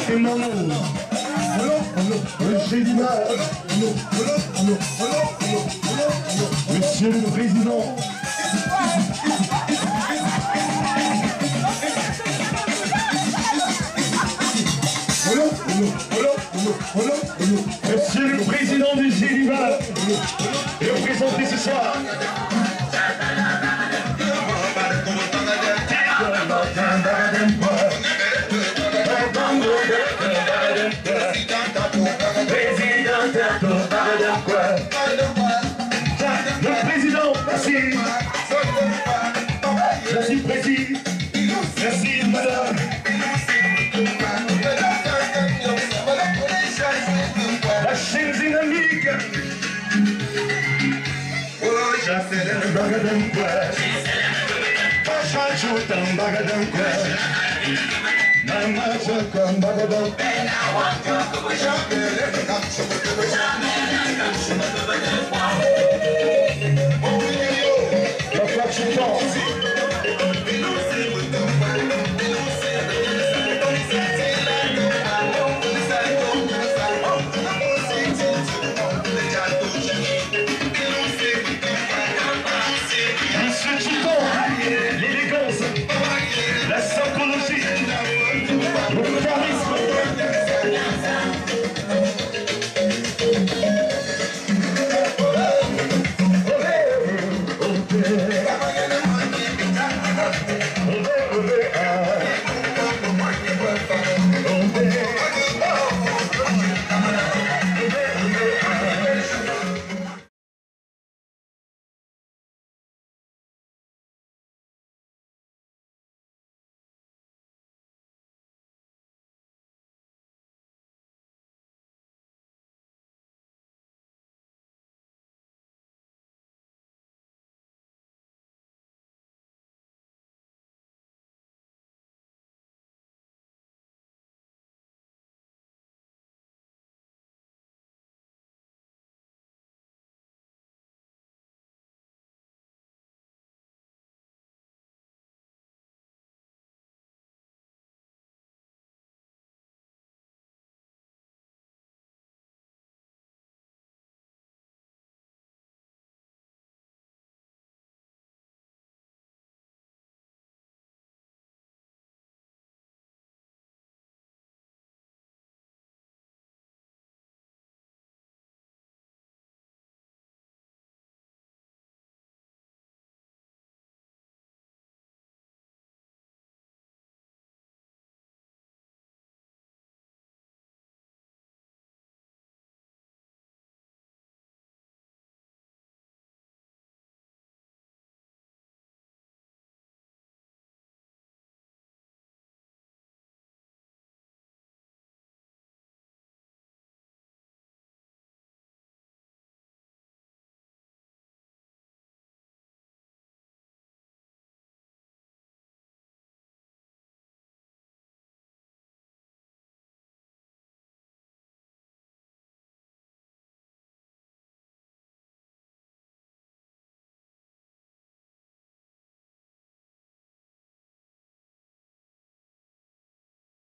Et mon nom, le Génival, Monsieur le Président. Monsieur le Président du Génival est représenté ce soir. Le président, merci. Merci, président. Merci, madame. La chaîne dynamique. Mama